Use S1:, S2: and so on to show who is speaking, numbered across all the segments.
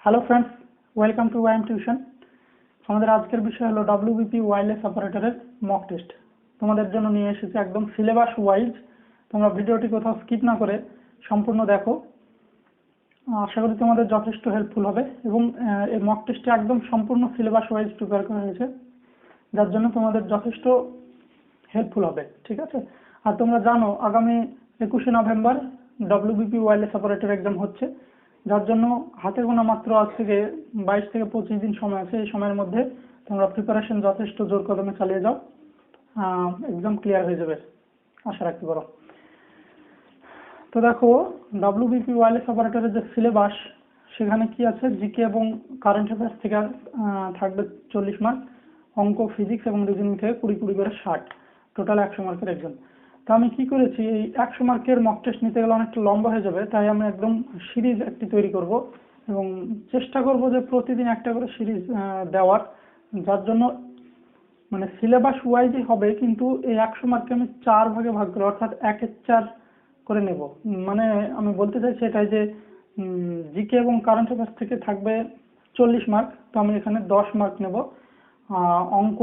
S1: Hello friends, welcome to YM tuition. আমাদের আজকের বিষয় হলো ডব্লিউবিপি ওয়্যারলেস অপারেটরের মক টেস্ট। তোমাদের জন্য নিয়ে এসেছি একদম সিলেবাস ওয়াইজ। তোমরা ভিডিওটি কোথাও স্কিপ না করে সম্পূর্ণ দেখো। আশা করি তোমাদের যথেষ্ট হেল্পফুল হবে এবং এই মক টেস্টটি একদম সম্পূর্ণ সিলেবাস ওয়াইজ প্রিপেয়ার করা হয়েছে, যার জন্য তোমাদের যথেষ্ট হেল্পফুল হবে। ঠিক আছে? আর তোমরা জানো আগামী 21শে November WBP wireless operator exam হচ্ছে, যার জন্য হাতে গোনা মাত্র আজ থেকে 22 থেকে 25 দিন সময় আছে। এই সময়ের মধ্যে তোমরা প্রিপারেশন যথেষ্ট জোর কদমে চালিয়ে যাও, এক্সাম ক্লিয়ার হয়ে যাবে আশা রাখতে পারো। তো দেখো, ডব্লিউবিপি ওয়্যারলেস অপারেটরের যে সিলেবাস, সেখানে কি আছে, জিকে এবং কারেন্ট অ্যাফেয়ার্স থেকে থাকবে 40 মার্ক, অঙ্ক, ফিজিক্স এবং রিজনিং থেকে 20 করে 60, টোটাল 100 মার্কের এক্সাম। তো আমি কি করেছি, এই 100 মার্কের মক টেস্ট নিতে গেলে অনেকটা লম্বা হয়ে যাবে, তাই আমি একদম সিরিজ একটি তৈরি করব এবং চেষ্টা করব যে প্রতিদিন একটা করে সিরিজ দেওয়ার, যার জন্য মানে সিলেবাস ওয়াইজই হবে, কিন্তু এই 100 মার্কে আমি 4 ভাগে ভাগ করে, অর্থাৎ 1-এর 4 করে নেব। মানে আমি বলতে চাইছি এটাই যে জিকে এবং কারেন্ট অ্যাফেয়ার্স থেকে থাকবে 40 মার্ক, তো আমি এখানে 10 মার্ক নেব। অঙ্ক,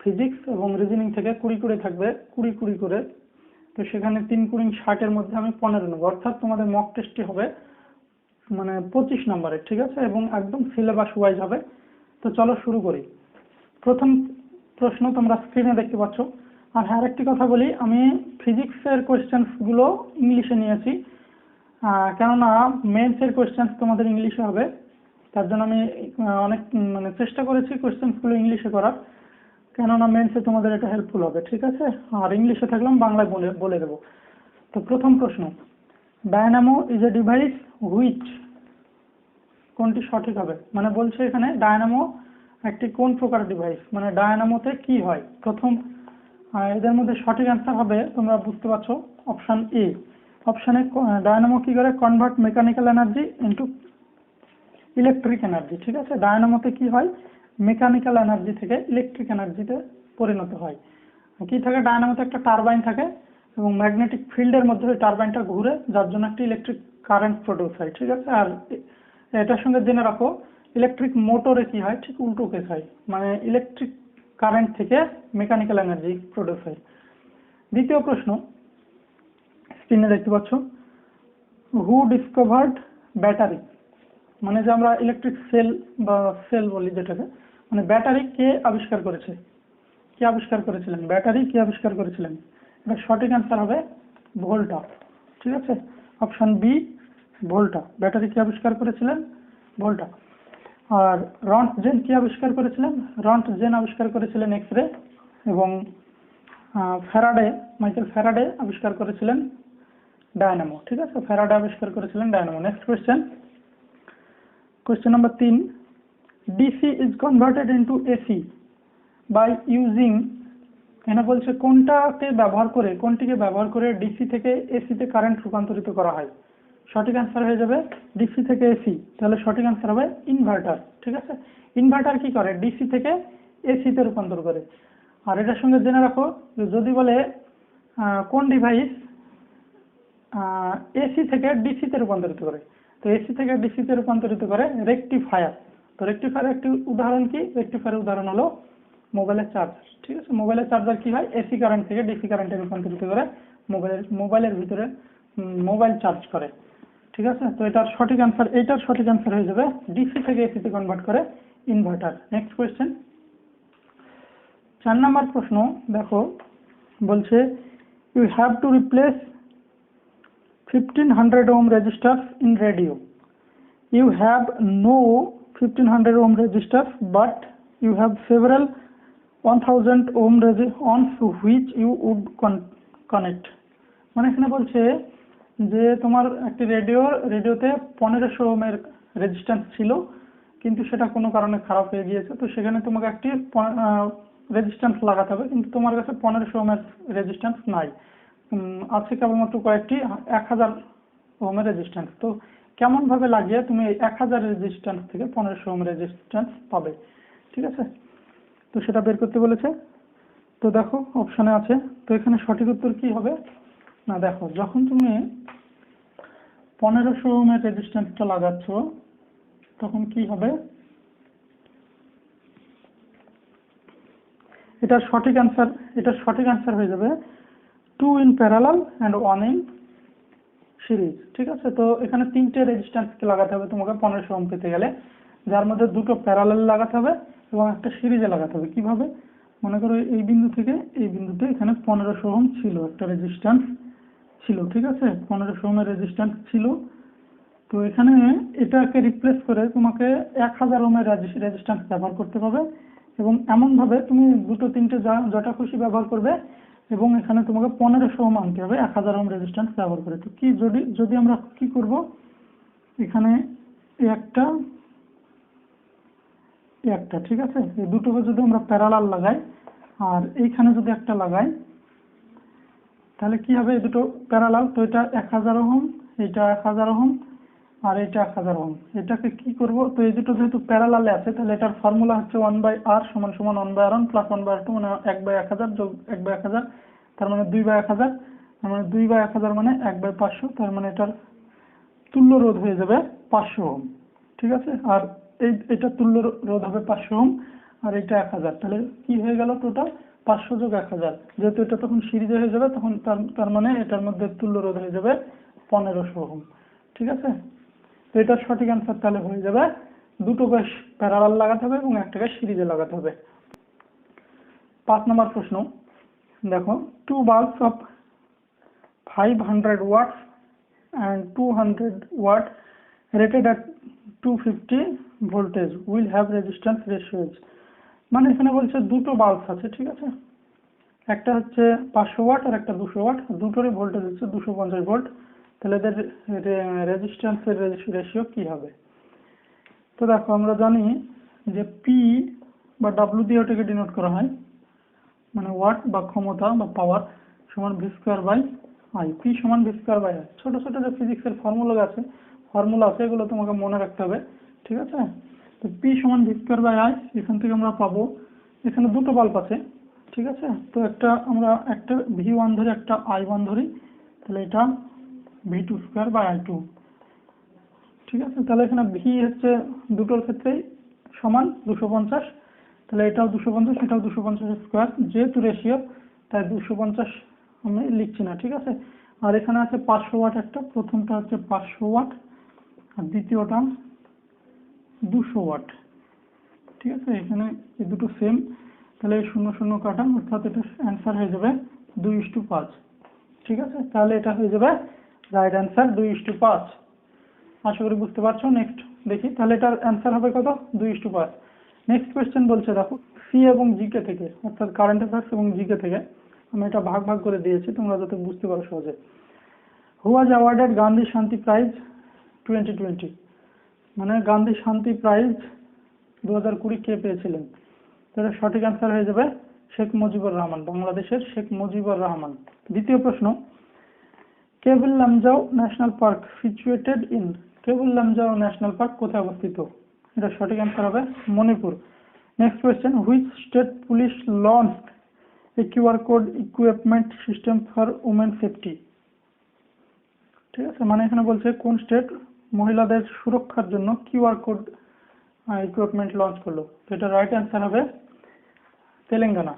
S1: ফিজিক্স এবং রিজনিং থেকে 20 করে থাকবে, 20 করে। তো সেখানে 3×60 মধ্যে আমি 15 নেব, অর্থাৎ তোমাদের মক টেস্টটি হবে মানে 25 নম্বরের। ঠিক আছে? এবং একদম সিলেবাস ওয়াইজ হবে। তো চলো শুরু করি। প্রথম প্রশ্ন তোমরা স্ক্রিনে দেখতে পাচ্ছ। আর হ্যাঁ, আরেকটি কথা বলি, আমি ফিজিক্সের কোয়েশ্চেন্সগুলো ইংলিশে নিয়েছি, কেননা মেন্সের কোয়েশ্চেন্স তোমাদের ইংলিশে হবে। তার জন্য আমি অনেক চেষ্টা করেছি কোয়েশ্চেন্সগুলো ইংলিশে করার, কেননা মেন্সে তোমাদের এটা হেল্পফুল হবে। ঠিক আছে? আর ইংলিশে থাকলাম, বাংলায় বলে দেবো। তো প্রথম প্রশ্ন, Dynamo is a device which, কোনটি সঠিক হবে? মানে বলছে এখানে ডায়নামো একটি কোন প্রকার ডিভাইস, মানে ডায়নামোতে কি হয়। প্রথম এদের মধ্যে সঠিক অ্যান্সার হবে, তোমরা বুঝতে পারছো, অপশন এ। অপশানে ডায়নামো কি করে, convert mechanical energy into electric energy. ঠিক আছে? ডায়নামোতে কি হয়, মেকানিক্যাল এনার্জি থেকে ইলেকট্রিক এনার্জিতে পরিণত হয়। কি থাকে, ডায়নামোতে একটা টারবাইন থাকে এবং ম্যাগনেটিক ফিল্ডের মধ্যে ওই টারবাইনটা ঘুরে, যার জন্য একটা ইলেকট্রিক কারেন্ট প্রডিউস হয়। ঠিক আছে? আর এটার সঙ্গে জেনে রাখো, ইলেকট্রিক মোটরে কি হয়, ঠিক উল্টো কেস হয়, মানে ইলেকট্রিক কারেন্ট থেকে মেকানিক্যাল এনার্জি প্রডিউস হয়। দ্বিতীয় প্রশ্ন, স্ক্রিনে দেখতে পাচ্ছ, হু ডিসকভার্ড ব্যাটারি, মানে যে আমরা ইলেকট্রিক সেল বা সেল বলি যেটাকে, মানে ব্যাটারি কে আবিষ্কার করেছে, কে আবিষ্কার করেছিলেন, ব্যাটারি কে আবিষ্কার করেছিলেন? এটা সঠিক অ্যান্সার হবে ভোল্টা। ঠিক আছে? Option B, Volta. ব্যাটারি কে আবিষ্কার করেছিলেন? ভোল্টা। আর রন্টজেন কি আবিষ্কার করেছিলেন? রন্টজেন আবিষ্কার করেছিলেন এক্স রে। এবং ফ্যারাডে, মাইকেল ফ্যারাডে আবিষ্কার করেছিলেন ডায়নামো। ঠিক আছে? ফ্যারাডে আবিষ্কার করেছিলেন dynamo. Next question number 3, DC is converted into AC by using, এখানে বলছে কোনটিকে ব্যবহার করে ডিসি থেকে এসিতে কারেন্ট রূপান্তরিত করা হয়। সঠিক অ্যান্সার হয়ে যাবে ডিসি থেকে এসি, তাহলে সঠিক অ্যান্সার হবে ইনভার্টার। ঠিক আছে? ইনভার্টার কি করে, ডিসি থেকে এসিতে রূপান্তর করে। আর এটার সঙ্গে জেনে রাখো, যদি বলে কোন ডিভাইস এসি থেকে ডিসিতে রূপান্তরিত করে, তো এসি থেকে ডিসিতে রূপান্তরিত করে রেকটিফায়ার। তো রেকটিফায়ার একটি উদাহরণ কি, রেকটিফায়ার উদাহরণ হলো মোবাইলের চার্জার। ঠিক আছে? মোবাইলের চার্জার কি হয়, এসি কারেন্ট থেকে ডিসি কারেন্টে রূপান্তরিত করে মোবাইলের ভিতরে মোবাইল চার্জ করে। ঠিক আছে? তো এইটার সঠিক অ্যান্সার হয়ে যাবে ডিসি থেকে এসিতে কনভার্ট করে ইনভার্টার। নেক্সট কোয়েশ্চেন, 4 নম্বর প্রশ্ন দেখো, বলছে you have to replace 1500 ohm resistors in radio. You have no 1500 ohm resistors, but you have several 1000 ohm on which you would connect. মানে এখানে বলছে যে তোমার একটি রেডিওতে 1500 ওহমের রেজিস্ট্যান্স ছিল, কিন্তু সেটা কোনো কারণে খারাপ হয়ে গিয়েছে। তো সেখানে তোমাকে একটি রেজিস্ট্যান্স লাগাতে হবে, কিন্তু তোমার কাছে 1500 ওহমের রেজিস্ট্যান্স নাই, আছে কেবলমাত্র কয়েকটি 1000 ওহমের রেজিস্ট্যান্স। তো কেমন ভাবে লাগিয়ে তুমি 1000 রেজিস্ট্যান্স থেকে 1500 ওহম রেজিস্ট্যান্স পাবে? ঠিক আছে? তো সেটা বের করতে বলেছে। তো দেখো অপশনে আছে, তো এখানে সঠিক উত্তর কি হবে না, দেখো যখন তুমি 1500 ওহমের রেজিস্ট্যান্সটা লাগাচ্ছ, তখন কি হবে, এটার সঠিক অ্যান্সার হয়ে যাবে 2 in parallel and 1 in series. ঠিক আছে, তো এখানে 3টে রেজিস্ট্যান্সকে লাগাতে হবে তোমাকে 1500 ওহম পেতে গেলে, যার মধ্যে 2টো প্যারালাল লাগাতে হবে এবং একটা সিরিজে লাগাতে হবে। কিভাবে, মনে করো এই বিন্দু থেকে এই বিন্দুতে এখানে 1500 ওহম ছিল, একটা রেজিস্ট্যান্স ছিল। ঠিক আছে, 1500 ওহমের রেজিস্ট্যান্স ছিল। তো এখানে এটাকে রিপ্লেস করে তোমাকে 1000 ওহমের রেজিস্ট্যান্স ব্যবহার করতে হবে, এবং এমনভাবে তুমি 2-3টে যটা খুশি ব্যবহার করবে, এবং এখানে তোমাকে 1500 ওহম আনতে হবে 1000 ওহম রেজিস্ট্যান্স ব্যবহার করে। তো কি যদি আমরা কি করব, এখানে একটা, ঠিক আছে, এই দুটোকে যদি আমরা প্যারালাল লাগাই আর এইখানে যদি একটা লাগাই, তাহলে কি হবে, এই দুটো প্যারালাল, তো এটা 1000 ওহম, এটা 1000 ওহম আর এটা 1000 ওহম। এটাকে কি করব, তো এই দুটো যেহেতু প্যারালালে আছে, তাহলে এটার ফর্মুলা হচ্ছে 1/r = 1/r1 + 1/r2, মানে 1/1000 যোগ 1/1000, তার মানে 2/1000, তার মানে 2/1000 মানে 1/500, তার মানে এটার তুল্য রোধ হয়ে যাবে 500 ওহম। ঠিক আছে, আর এটা তুল্য রোধ হবে 500 ওহম, আর এটা 1000, তাহলে কি হয়ে গেল, টোটাল 500 যোগ 1000, যেহেতু এটা তখন সিরিজে হয়ে যাবে, তখন তার মানে এটার মধ্যে তুল্য রোধ হয়ে যাবে 1500 ওহম। ঠিক আছে, তো এটার সঠিক অ্যান্সার তাহলে হয়ে যাবে 2টোকে প্যারালাল লাগাতে হবে এবং একটাকে সিরিজে লাগাতে হবে। 5 নম্বর প্রশ্ন দেখো, 2 bulbs of 500 watts and 200 watt rated at 250 voltage will have resistance ratios। মানে এখানে বলছে দুটো বাল্বস আছে। ঠিক আছে, একটা হচ্ছে 500 ওয়াট আর একটা 200 ওয়াট, দুটোরই ভোল্টেজ হচ্ছে 250 ভোল্ট, তাহলে এদের রেজিস্ট্যান্সের রেশিও কি হবে। তো দেখো, আমরা জানি যে পি বা ডাব্লিউ দিয়ে ওটাকে ডিনোট করা হয়, মানে ওয়াট বা ক্ষমতা বা পাওয়ার সমান v²/i, পি সমান v²/i। ছোট ছোট যে ফিজিক্সের ফর্মুলা আছে এগুলো তোমাকে মনে রাখতে হবে। ঠিক আছে, তো পি সমান v²/i, এখান থেকে আমরা পাবো, এখানে দুটো বাল্ব আছে। ঠিক আছে, তো আমরা একটা v1 ধরি, একটা i1 ধরি, তাহলে এটা v²/i2। ঠিক আছে, তাহলে এখানে ভি হচ্ছে দুটোর ক্ষেত্রেই সমান 250, তাহলে এটাও 250, এটাও 250 স্কোয়ার, যেহেতু রেশিও তাই 250 আমি লিখছি না। ঠিক আছে, আর এখানে আছে 500 ওয়াট, একটা প্রথমটা হচ্ছে 500 ওয়াট আর দ্বিতীয়টা 200 ওয়াট। ঠিক আছে, এখানে এই দুটো সেম, তাহলে 0 0 কাটা, অর্থাৎ এটা অ্যান্সার হয়ে যাবে 2:5। ঠিক আছে, তাহলে এটা হয়ে যাবে রাইট অ্যান্সার 2:5। আশা করি বুঝতে পারছো। নেক্সট দেখি, তাহলে এটার অ্যান্সার হবে কত, 2:5। নেক্সট কোয়েশ্চেন বলছে দেখো, সি এবং জিকে থেকে, অর্থাৎ কারেন্ট অ্যাফেয়ার্স এবং জিকে থেকে আমি এটা ভাগ ভাগ করে দিয়েছি তোমরা যাতে বুঝতে পারো সহজে। হু ওয়াজ অ্যাওয়ার্ডেড গান্ধী শান্তি প্রাইজ 2020, মানে গান্ধী শান্তি প্রাইজ 2020 কে পেয়েছিলেন। তাহলে সঠিক অ্যান্সার হয়ে যাবে শেখ মুজিবুর রহমান, বাংলাদেশের শেখ মুজিবুর রহমান। দ্বিতীয় প্রশ্ন, Keibul Lamjao national park situated in, Keibul Lamjao national park কোথায় অবস্থিত, এটা সঠিক অ্যান্সার হবে Manipur. Next question, which state police launched a QR code equipment system for women safety. ঠিক আছে, মানে এখানে বলছে কোন স্টেট মহিলাদের সুরক্ষার জন্য কিউআর কোড ইকুইপমেন্ট লঞ্চ করলো, তো এটা রাইট অ্যান্সার হবে তেলেঙ্গানা।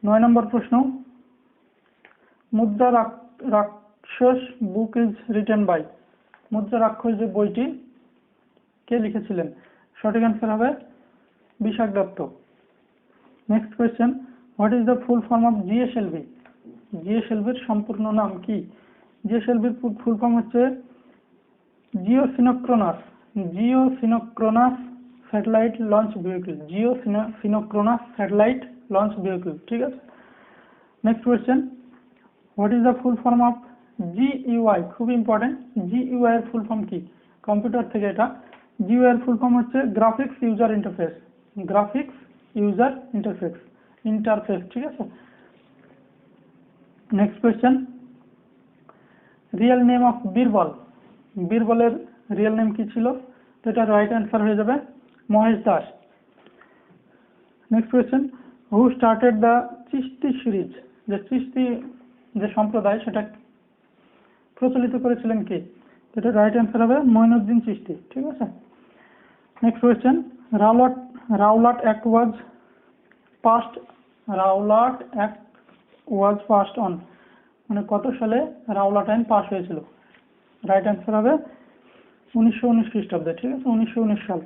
S1: 9 নম্বর প্রশ্ন, মুদ্রা রাক্ষস বুক ইজ রিটেন বাই, মুদ্রা রাক্ষস যে বইটি কে লিখেছিলেন, সঠিক অ্যান্সার হবে Vishakh Datta. Next question, what is the full form of GSLV, জিএসএলভির সম্পূর্ণ নাম কি। জিএসএলভির ফুল ফর্ম হচ্ছে geosynchronous satellite launch vehicle, geosynchronous satellite launch vehicle. ঠিক আছে, next question, what is the full form of GUI, খুব ইম্পর্টেন্ট, জিইউআই এর ফুল ফর্ম কি, কম্পিউটার থেকে এটা, জিইউআই এর ফুল ফর্ম হচ্ছে graphics user interface, graphics user interface. ঠিক আছে, next question, real name of Birbal, বীরবলের real name কি ছিল, তো এটা রাইট অ্যান্সার হয়ে যাবে Mahesh Das. Next question, who started the Chishti series, যে চিশতি যে সম্প্রদায় সেটা প্রচলিত করেছিলেন কে, এটা রাইট অ্যান্সার হবে মঈনুদ্দিন চিশতি। ঠিক আছে, next question, Rowlatt act was past on, মানে কত সালে রাওলাট আইন পাস হয়েছিল? রাইট অ্যান্সার হবে 1919 খ্রিস্টাব্দে। ঠিক আছে, 1919 সাল।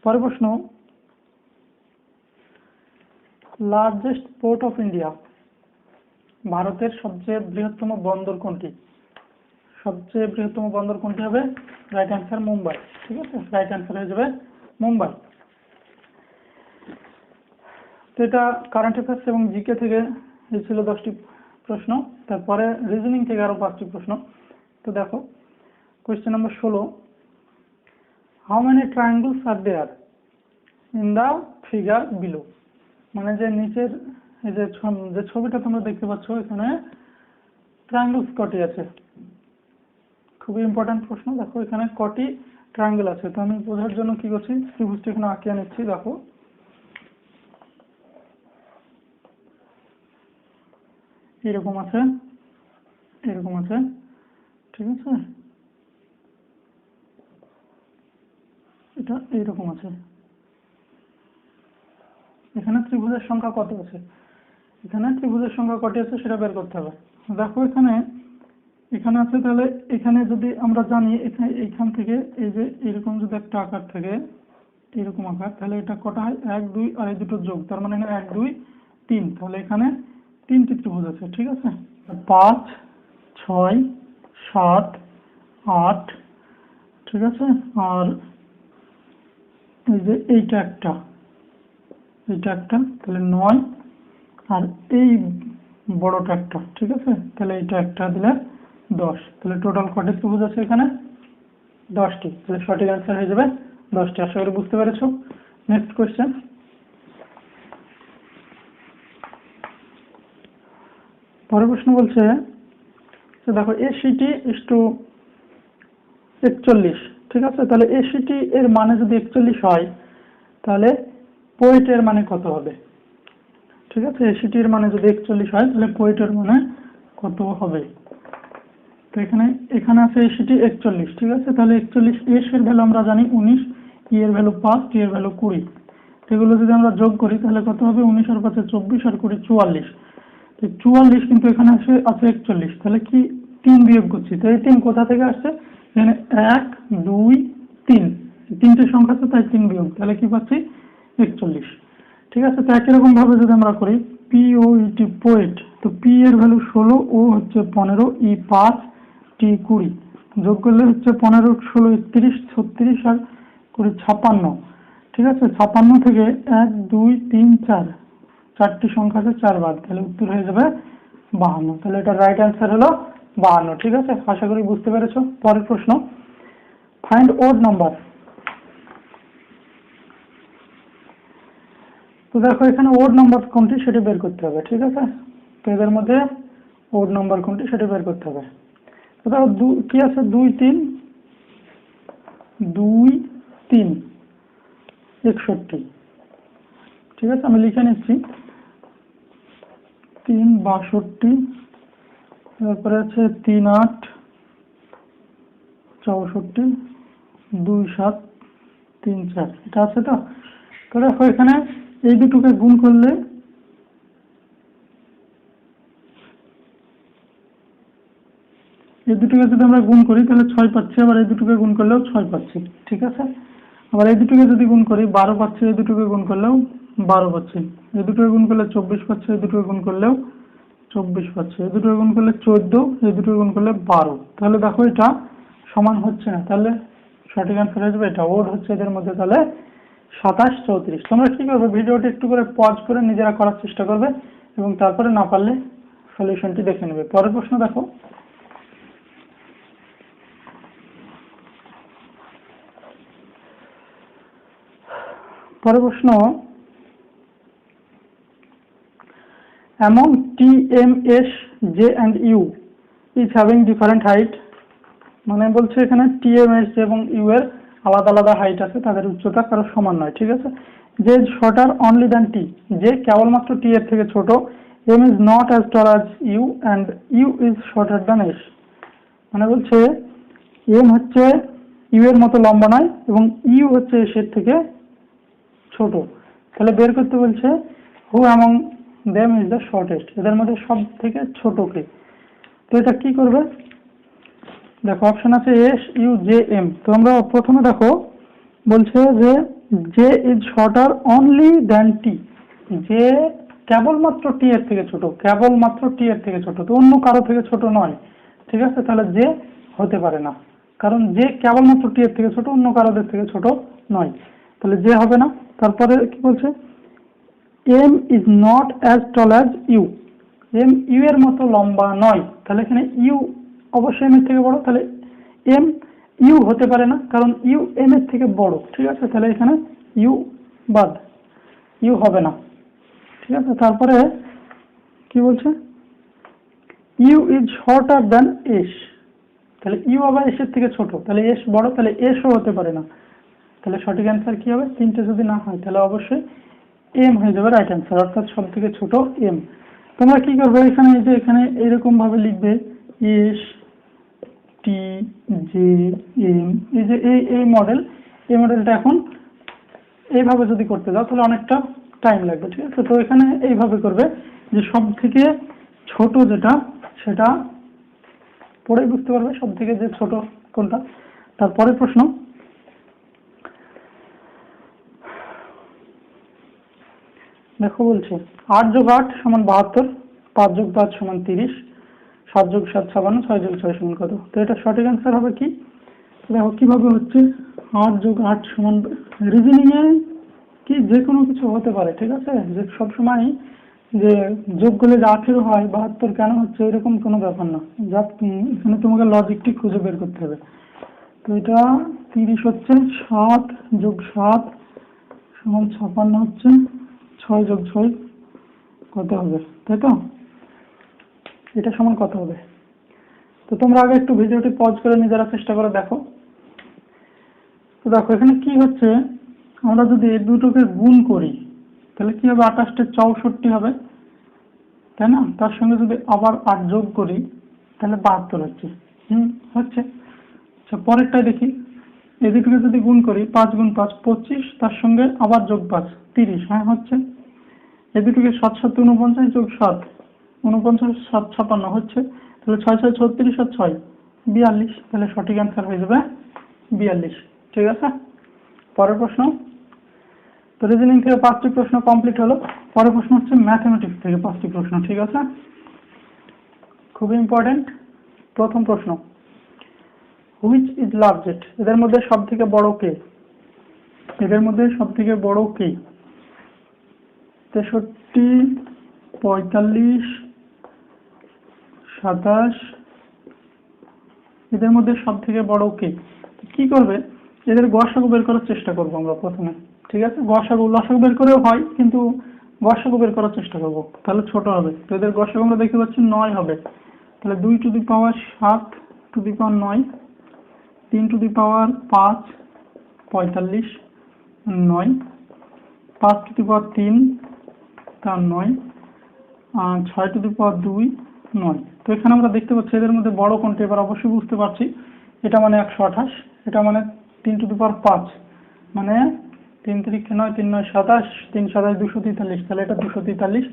S1: পরের প্রশ্ন, লার্জেস্ট পোর্ট অফ ইন্ডিয়া, ভারতের সবচেয়ে বৃহত্তম বন্দর কোনটি? সবচেয়ে বৃহত্তম বন্দর কোনটি হবে? Right answer Mumbai. ঠিক আছে, রাইট অ্যান্সার হয়ে যাবে মুম্বাই। তো এটা কারেন্ট অ্যাফেয়ার্স এবং জিকে থেকে এই ছিল 10টি প্রশ্ন। তারপরে রিজনিং থেকে আরো 5টি প্রশ্ন। তো দেখো question number 16, how many triangles are there in the figure below, মানে যে নিচের এই যে ছবিটা তোমরা দেখতে পাচ্ছ এখানে ট্রায়াঙ্গলস কটি আছে? খুবই ইম্পর্টেন্ট প্রশ্ন। দেখো এখানে কটি ট্রায়াঙ্গেল আছে, তো আমি বোঝার জন্য কি করছি, ত্রিভুজটা এখানে আঁকিয়ে নিচ্ছি। দেখো এরকম আছে, এরকম আছে, ঠিক আছে, এটা এইরকম আছে। এখানে ত্রিভুজের সংখ্যা কত আছে? এখানে ত্রিভুজের সংখ্যা কটি আছে সেটা বের করতে হবে। দেখো এখানে আছে, তাহলে এখানে যদি আমরা জানি এইখান থেকে এই যে এরকম যদি একটা আকার থাকে, এরকম আকার, তাহলে এটা কটা হয়? 1 2 আর এই দুটো যোগ, তার মানে 1 2 3, তাহলে এখানে 3টি ত্রিভুজ আছে। ঠিক আছে, 5 6 7 8, ঠিক আছে, আর এই যে এইটা একটা, তাহলে 9, আর এই বড়টা একটা, ঠিক আছে, তাহলে এইটা একটা দিলে 10, তাহলে টোটাল কটি ত্রিভুজ আছে এখানে? 10টি। তাহলে সঠিক অ্যান্সার হয়ে যাবে 10টি। আশা করি বুঝতে পেরেছো। নেক্সট কোয়েশ্চেন, পরের প্রশ্ন বলছে, দেখো ACT = 41, ঠিক আছে, তাহলে ACT এর মানে যদি 41 হয় তাহলে পোয়েটের মানে কত হবে? ঠিক আছে, ACT এর মানে যদি 41 হয় তাহলে পোয়েটের মানে কত হবে? তো এখানে আছে ACT 41, ঠিক আছে, তাহলে 41 এস এর ভ্যালু আমরা জানি 19, ই এর ভ্যালু 5, টি এর ভ্যালু 20, এগুলো যদি আমরা যোগ করি তাহলে কত হবে? 19 আর 5 24 আর 20 44, তো 44, কিন্তু এখানে আছে 41, তাহলে কি 3 বিয়োগ করছি, তো এই 3 কোথা থেকে আসছে? এখানে 1 2 3, তিনটে সংখ্যা আছে তাই 3 বিয়োগ, তাহলে কি পাচ্ছি? 41। ঠিক আছে, তো একই রকম ভাবে যদি আমরা করি POET পোয়েট, তো পি এর ভ্যালু 16, ও হচ্ছে 15, ই 5, টি 20, যোগ করলে হচ্ছে 15 16 31 36 আর 20 56। ঠিক আছে, 56 থেকে 1 2 3 4, 4টি সংখ্যা আছে 4 বার, তাহলে উত্তর হয়ে যাবে 52। তাহলে এটা রাইট অ্যান্সার হলো 52। ঠিক আছে, আশা করি বুঝতে পেরেছো। পরের প্রশ্ন, ফাইন্ড ওড নাম্বার। তো দেখো এখানে ওড নাম্বার কোনটি সেটা বের করতে হবে। ঠিক আছে, তো এদের মধ্যে ওড নাম্বার কোনটি সেটা বের করতে হবে। তো দেখো কি আছে? 2 3 61। ঠিক আছে, আমি লিখে নিচ্ছি 3 62, তারপরে আছে 3 8 64, 2 7 3 4, এটা আছে। তো দেখো এখানে এই দুটোকে গুণ করলে এই দুটোকে যদি আমরা গুণ করি তাহলে 6 পাচ্ছি, আবার এই দুটোকে গুণ করলেও 6 পাচ্ছি। ঠিক আছে, আবার এই দুটোকে যদি গুণ করি 12 পাচ্ছি, এই দুটোকে গুণ করলেও 12 পাচ্ছি, এই দুটোকে গুণ করলে 24 পাচ্ছি, এই দুটোকে গুণ করলেও 24 পাচ্ছি, এই দুটোকে গুণ করলে 14, এই দুটোকে গুণ করলে 12। তাহলে দেখো এটা সমান হচ্ছে না, তাহলে সঠিক অ্যান্সার হয়ে যাবে এটা। ওড হচ্ছে এদের মধ্যে তাহলে 27 34। তোমরা কি করবে, ভিডিওটি একটু করে পজ করে নিজেরা করার চেষ্টা করবে এবং তারপরে না পারলে সলিউশনটি দেখে নেবে। পরের প্রশ্ন দেখো, পরের প্রশ্ন, among TMS, J and U is having different height, মানে বলছে এখানে TMS এবং U এর আলাদা আলাদা হাইট আছে, তাদের উচ্চতা কারো সমান নয়। ঠিক আছে, J is shorter only than T, J কেবলমাত্র T এর থেকে ছোট, M is not as tall as U and U is shorter than S, মানে বলছে এম হচ্ছে ইউ এর মতো লম্বা নয় এবং ইউ হচ্ছে এস এর থেকে ছোট। তাহলে বের করতে বলছে হু among them is the shortest, এদের মধ্যে সব থেকে ছোট কে। তো এটা কি করবে, দেখো অপশন আছে এস ইউ জে এম। তো আমরা প্রথমে দেখো বলছে যে J is shorter only than T, যে কেবলমাত্র টি এর থেকে ছোট, কেবলমাত্র টি এর থেকে ছোট, তো অন্য কারো থেকে ছোট নয়। ঠিক আছে, তাহলে যে হতে পারে না, কারণ যে কেবলমাত্র টি এর থেকে ছোট, অন্য কারোদের থেকে ছোট নয়, তাহলে যে হবে না। তারপরে কি বলছে, M is not as tall as U, M U এর মতো লম্বা নয়, তাহলে এখানে ইউ অবশ্যই এম এর থেকে বড়, তাহলে এম ইউ হতে পারে না, কারণ ইউ এম এর থেকে বড়। ঠিক আছে, তাহলে এখানে ইউ বাদ, ইউ হবে না। ঠিক আছে, তারপরে কি বলছে, U is shorter than S, তাহলে ইউ আবার এস এর থেকে ছোট, তাহলে এস বড়, তাহলে এসও হতে পারে না। তাহলে সঠিক অ্যান্সার কি হবে, তিনটে যদি না হয় তাহলে অবশ্যই এম হয়ে যাবে রাইট অ্যান্সার, অর্থাৎ সব থেকে ছোট এম। তোমরা কি করবে, এখানে এই যে এখানে এরকম ভাবে লিখবে এস টি জে এম, এই যে এই মডেল, এই মডেলটা এখন এইভাবে যদি করতে যাও তাহলে অনেকটা টাইম লাগবে। ঠিক আছে, তো এখানে এইভাবে করবে যে সব থেকে ছোট যেটা সেটা পড়েই বুঝতে পারবে সব থেকে যে ছোট কোনটা। তারপরে প্রশ্ন, দেখো বলছে 8 যোগ 8 সমান 72, 5 যোগ 5 সমান 30, 7 যোগ 7 56, 6 যোগ 6 সমান কত। তো এটা সঠিক অ্যান্সার হবে কি, দেখো কিভাবে হচ্ছে, 8 যোগ 8 সমান, রিজনিং এ কি যে কোনো কিছু হতে পারে। ঠিক আছে, যে সবসময় যে যোগ করলে যে 18 হয় 72 কেন হচ্ছে এরকম কোনো ব্যাপার না, যা এখানে তোমাকে লজিকটি খুঁজে বের করতে হবে। তো এটা 30 হচ্ছে 7 যোগ 7 সমান 56 হচ্ছে, 6 যোগ 6 কত হবে, তাই তো, এটা সমান কত হবে। তো তোমরা আগে একটু ভিডিওটি পজ করে নিজেরা চেষ্টা করে দেখো। তো দেখো এখানে কি হচ্ছে, আমরা যদি এই দুটোকে গুণ করি তাহলে কি হবে, 28 64 হবে, তাই না। তার সঙ্গে যদি আবার 8 যোগ করি তাহলে 72 হচ্ছে, হচ্ছে। আচ্ছা পরেরটাই দেখি, এই দুটোকে যদি গুণ করি 5 গুণ 5 25, তার সঙ্গে আবার যোগ 5 30, হ্যাঁ হচ্ছে। এই দুটোকে 7 7 49 যোগ 7 49, 7 56 হচ্ছে, তাহলে 6 6 36 আর 6 42, তাহলে সঠিক অ্যান্সার হয়ে যাবে 42। ঠিক আছে, পরের প্রশ্ন। তো রিজনিং থেকে 5টি প্রশ্ন কমপ্লিট হলো, পরের প্রশ্ন হচ্ছে ম্যাথমেটিক্স থেকে 5টি প্রশ্ন। ঠিক আছে, খুবই ইম্পর্টেন্ট। প্রথম প্রশ্ন, হুইচ ইজ লার্জেস্ট, এদের মধ্যে সব থেকে বড় কে, এদের মধ্যে সব থেকে বড় কে। 63, 45, 27, এদের মধ্যে সব থেকে বড় কে। কি করবে, এদের গসাগু বের করার চেষ্টা করবো আমরা প্রথমে। ঠিক আছে, গসাগু লসাগু বের করেও হয়, কিন্তু গসাগু বের করার চেষ্টা করবো, তাহলে ছোট হবে। তো এদের গসাগু আমরা দেখতে পাচ্ছি 9 হবে, তাহলে 2 to the power 7 to the power 9, 3 to the power 5 45 9, 5 to the power 3 তার 9, 6 টু দি পাওয়ার 2 9। তো এখানে আমরা দেখতে পাচ্ছি এদের মধ্যে বড় কোনটা, এবার অবশ্যই বুঝতে পারছি, এটা মানে 128, এটা মানে 3 টু দি পাওয়ার 5, মানে 3 3 9 3 9 27, 3 27 243, তাহলে এটা 243,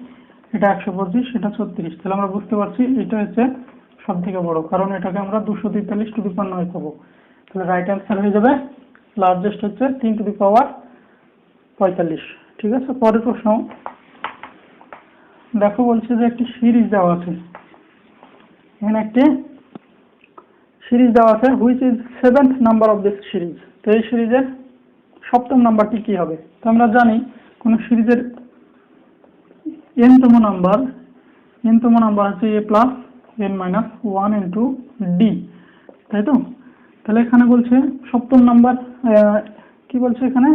S1: এটা 125, এটা 36, তাহলে আমরা বুঝতে পারছি এটা হচ্ছে সব থেকে বড়, কারণ এটাকে আমরা 243 টু দি পাওয়ার 9 পাবো। তাহলে রাইট অ্যান্সার হয়ে যাবে লার্জেস্ট হচ্ছে 3 টু দি পাওয়ার 45। ঠিক আছে, পরের প্রশ্ন, দেখো বলছে যে একটি সিরিজ দেওয়া আছে, এখানে একটি সিরিজ দেওয়া আছে, which is 7th number of this series. তো এই সিরিজের 7ম নাম্বারটি কি হবে। তো আমরা জানি কোন সিরিজের nতম নাম্বার হচ্ছে a plus n minus 1 into D, তাই তো। তাহলে এখানে বলছে 7ম নাম্বার, কি বলছে এখানে,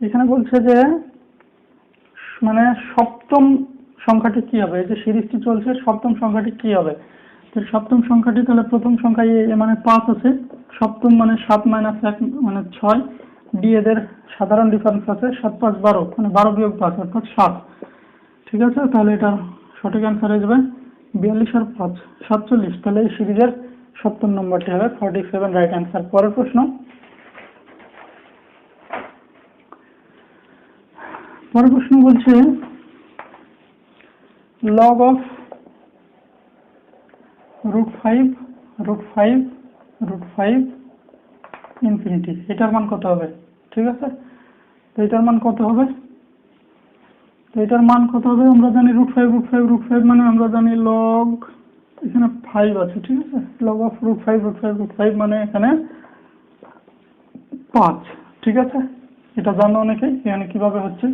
S1: এখানে বলছে যে মানে 7ম সংখ্যাটি কি হবে, এই যে সিরিজটি চলছে 7ম সংখ্যাটি কি হবে। তো 7ম সংখ্যাটি, তাহলে প্রথম সংখ্যা এ মানে 5 আছে, 7ম মানে 7 মাইনাস 1 মানে 6, ডি এদের সাধারণ ডিফারেন্স আছে 7 5 12, মানে 12 বিয়োগ 5 অর্থাৎ 7। ঠিক আছে, তাহলে এটা সঠিক অ্যান্সার হয়ে যাবে 42 আর 5 47, তাহলে এই সিরিজের 70 নম্বরটি হবে 47 রাইট অ্যান্সার। পরের প্রশ্ন, বলছে লগ অফ √5 ইনফিনিটি, এটার মান কত হবে? ঠিক আছে, তো এটার মান কত হবে? আমরা জানি √5 মানে আমরা জানি লগ, এখানে 5 আছে, ঠিক আছে, লগ অফ √5 মানে এখানে 5, ঠিক আছে, এটা জানো অনেকেই এখানে কিভাবে হচ্ছে।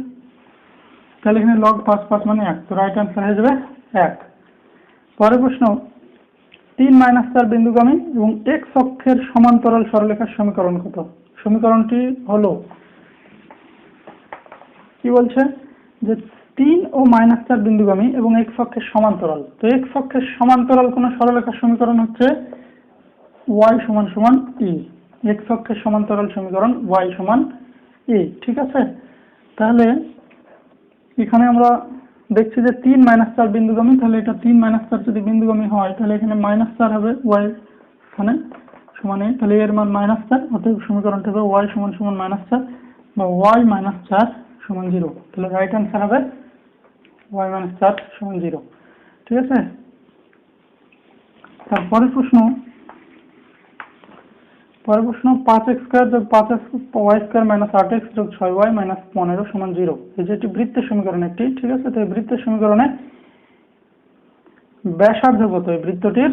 S1: তাহলে এখানে লগ 5 মানে 1, তো রাইট অ্যান্সার হয়ে যাবে 1। পরের প্রশ্ন, 3 - 4 বিন্দুগামী এবং x অক্ষের সমান্তরাল সরলরেখার সমীকরণ কত? সমীকরণটি হলো, কি বলছে যে 3 ও -4 বিন্দুগামী এবং x অক্ষের সমান্তরাল। তো x অক্ষের সমান্তরাল কোন সরলরেখার সমীকরণ হচ্ছে y = e। x অক্ষের সমান্তরাল সমীকরণ y = e, ঠিক আছে। তাহলে এখানে আমরা দেখছি যে 3 - 4 বিন্দুগামী, তাহলে এটা 3 - 4 যদি বিন্দুগামী হয় তাহলে এখানে -4 হবে y এখানে সমান a, তাহলে এর মান -4, অতএব সমীকরণটা হবে y = -4 বা y - 4 = 0। তাহলে রাইট অ্যান্সার হবে y - 4 = 0, ঠিক আছে। তারপরের প্রশ্ন, 5x² + 5y² - 8x + 6y - 15 = 0। এই যে এটি বৃত্তের সমীকরণ একটি, ঠিক আছে। তো এই বৃত্তের সমীকরণে ব্যাসার্ধ কত? এই বৃত্তটির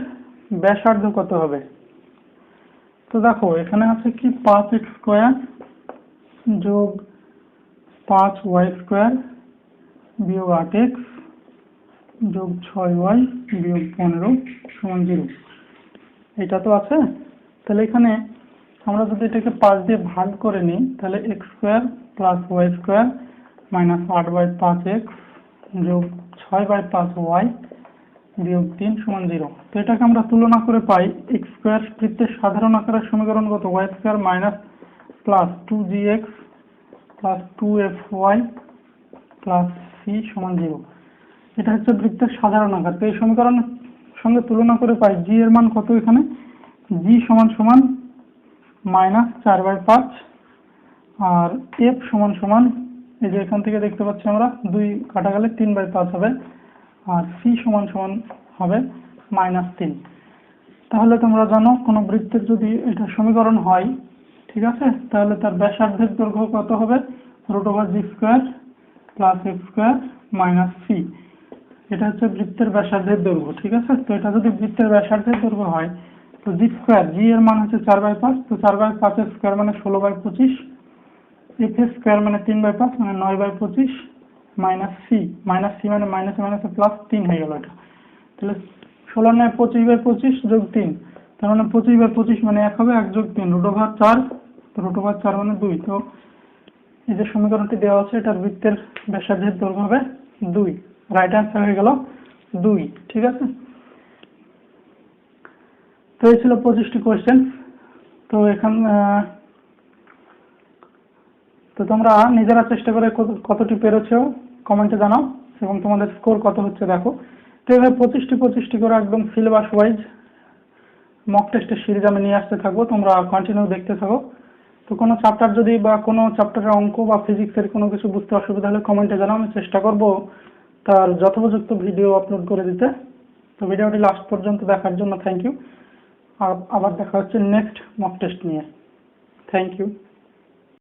S1: ব্যাসার্ধ কত হবে? তো দেখো এখানে আছে কি 5x² + 5y² - 8x + 6y - 15 = 0, এটা তো আছে। তাহলে এখানে আমরা যদি এটাকে 5 দিয়ে ভাগ করে নিই তাহলে x² + y² - 8/5x + 6/5y - 3 = 0। তো এটাকে আমরা তুলনা করে পাই x² বৃত্তের সাধারণ আকারের সমীকরণ কত? y² - +2gx + 2fy + c = 0। এটা হচ্ছে বৃত্তের সাধারণ আকার। তো এই সমীকরণের সঙ্গে তুলনা করে পাই g এর মান কত? এখানে g = -4/5 আর f = এই যে এখান থেকে দেখতে পাচ্ছি আমরা 2 কাটা গেলে 3/5 হবে আর c = হবে -3। তাহলে তোমরা জানো কোন বৃত্তের যদি এটা সমীকরণ হয়, ঠিক আছে, তাহলে তার ব্যাসার্ধের দৈর্ঘ্য কত হবে? √g² + f² - c। এটা হচ্ছে বৃত্তের ব্যাসার্ধের দৈর্ঘ্য, ঠিক আছে। তো এটা যদি বৃত্তের ব্যাসার্ধের দৈর্ঘ্য হয় তো g² এর মান হচ্ছে 4/5, তো 4/5 মানে 16/25, f² মানে 3/5 মানে 9/25 - c মানে -3 হয়ে গেল এটা। তাহলে 16 9 25/25 + 3, তার মানে 25/25 মানে 1 হবে, 1 + 3 √4, তো √4 মানে 2। তো এই যে সমীকরণটি দেওয়া আছে এটার বৃত্তের ব্যাসার্ধের দৈর্ঘ্য হবে 2, রাইট অ্যান্সার হয়ে গেল 2, ঠিক আছে। তো এই ছিল 25টি কোয়েশ্চেন। তো তো তোমরা নিজেরা চেষ্টা করে কতটি পেরেছো কমেন্টে জানাও এবং তোমাদের স্কোর কত হচ্ছে দেখো। তো এইভাবে 25টি করে একদম সিলেবাস ওয়াইজ মক টেস্টের সিরিজ আমি নিয়ে আসতে থাকবো, তোমরা কন্টিনিউ দেখতে থাকো। তো কোনো চ্যাপ্টার যদি বা কোনো চ্যাপ্টারের অঙ্ক বা ফিজিক্সের কোনো কিছু বুঝতে অসুবিধা হলে কমেন্টে জানাও, আমি চেষ্টা করব তার যথোপযুক্ত ভিডিও আপলোড করে দিতে। তো ভিডিওটি লাস্ট পর্যন্ত দেখার জন্য থ্যাংক ইউ। আবার দেখা হচ্ছে নেক্সট মক টেস্ট নিয়ে। Thank you.